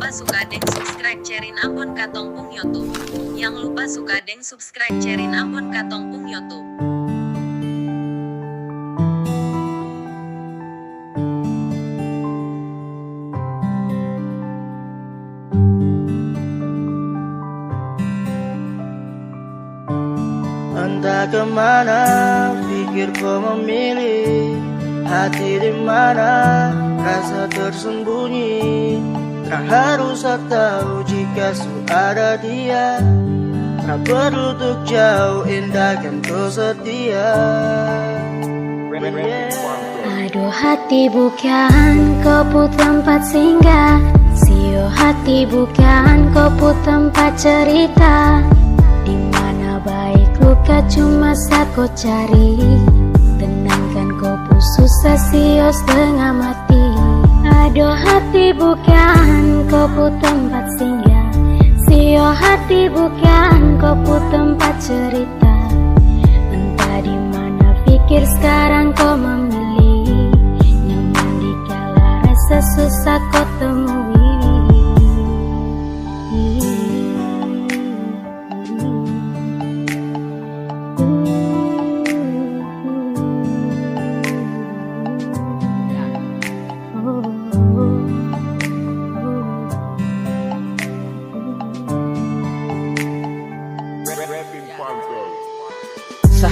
lupa suka deng subscribe cerin akun Katong Pung YouTube. Yang lupa suka deng subscribe cerin akun Katong Pung YouTube. Entah kemana pikir kau memilih, hati di mana rasa tersembunyi. Tak harus tahu jika ada dia, tak perlu untuk jauh, indahkan kau setia. Aduh hati bukan kau put tempat singgah, sio hati bukan kau put tempat cerita. Dimana baik luka cuma saat kau cari, tenangkan kau pun susah sio setengah mati. Aduh hati bukan kau put tempat singgah, sio hati bukan kau put tempat cerita. Entah di mana pikir sekarang kau memilih, nyaman di kala rasa susah kau temui.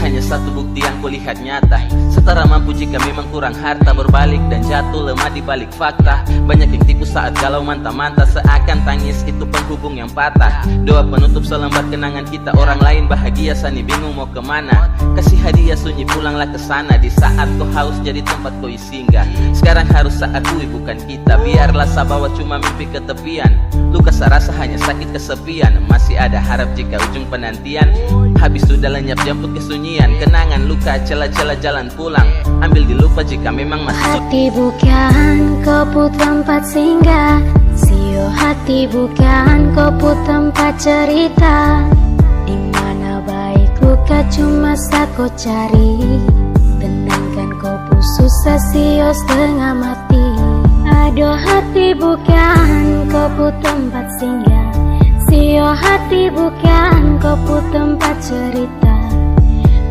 Hanya satu bukti yang kulihat nyata, setara mampu jika memang kurang harta, berbalik dan jatuh lemah di balik fakta. Banyak yang tipu saat galau manta-manta, seakan tangis itu penghubung yang patah. Doa penutup selembar kenangan kita, orang lain bahagia sani bingung mau kemana. Kasih hadiah sunyi pulanglah ke sana, di saat kau haus jadi tempat kau singgah. Sekarang harus akui bukan kita, biarlah sabawa cuma mimpi ke tepian. Luka serasa hanya sakit kesepian, masih ada harap jika ujung penantian habis sudah lenyap jemput kesunyian. Kenangan luka celah-celah jalan pulang, ambil dilupa jika memang masih. Hati bukan kau put tempat singgah, sio hati bukan kau put tempat cerita. Dimana baik luka cuma saat kau cari, tenangkan kau pun susah sio setengah mati. Aduh hati bukan kau put tempat singgah, sio hati bukan kau put tempat cerita.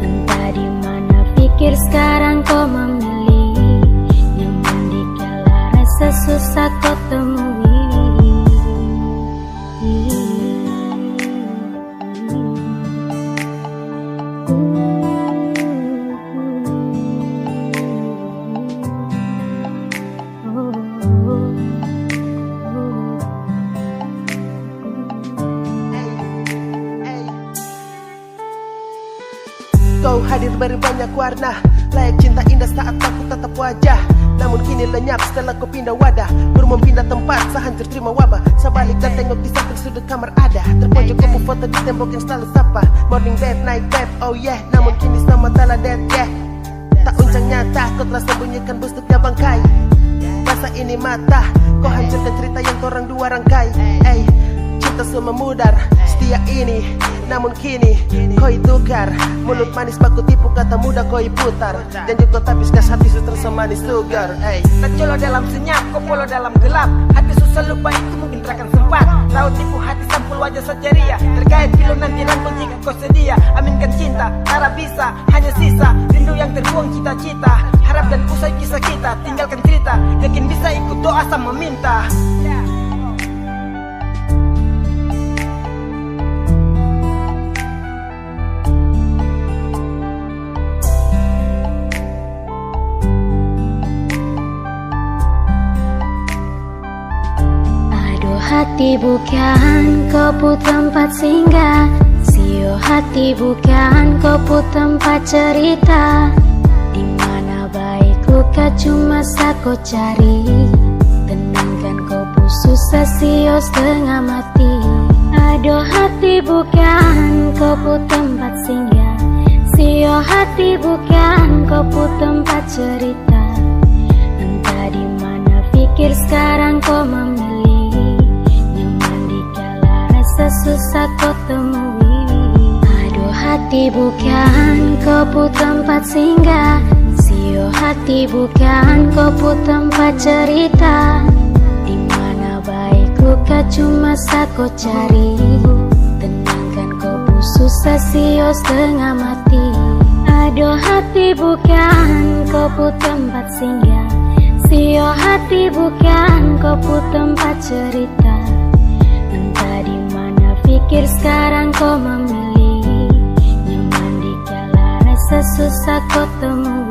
Entah di mana pikir sekarang kau memilih, nyaman di kala rasa susah kau temui. Kau hadir beri banyak warna, layak cinta indah saat aku tatap wajah. Namun kini lenyap setelah kau pindah wadah, baru pindah tempat sehancur terima wabah. Sebalik dan tengok di samping sudut kamar ada, terpojok kau foto di tembok yang selalu sapa. Morning babe, night babe, oh yeah. Namun kini sama telah dead, yeah. Tak unjang nyata, kau telah sembunyikan busuknya bangkai. Rasa ini mata, kau hancurkan cerita yang korang dua rangkai. Cinta semua mudar, setia ini, namun kini kau tukar. Mulut manis baku tipu, kata muda kau putar. Janji kau tapis gas hati su terasa manis sugar. Tak colo dalam senyap, kau polo dalam gelap. Hati susah lupa itu mungkin takkan sempat. Tahu tipu hati sampul wajah seceria, terkait pilu nanti rangkul jika kau sedia. Aminkan cinta, harap bisa, hanya sisa rindu yang terbuang cita-cita. Harap dan usai kisah kita, tinggalkan cerita. Yakin bisa ikut doa sama minta. Hati bukan kau put tempat singgah, sio hati bukan kau put tempat cerita. Dimana baik luka cuma saat kau cari, tenangkan kau pun susah sio setengah mati. Aduh hati bukan kau put tempat singgah, sio hati bukan kau put tempat cerita. Entah di mana pikir sekarang kau memilih, susah kau temui. Aduh hati bukan kau put tempat singgah, sio hati bukan kau put tempat cerita. Dimana baik luka masa kau cari. Tenangkan kau bu susah sio setengah mati. Aduh hati bukan kau pu tempat singgah. Sio hati bukan kau pu tempat cerita. Entah di mana pikir sekarang kau memilih. Nyaman di kala rasa susah kau temui.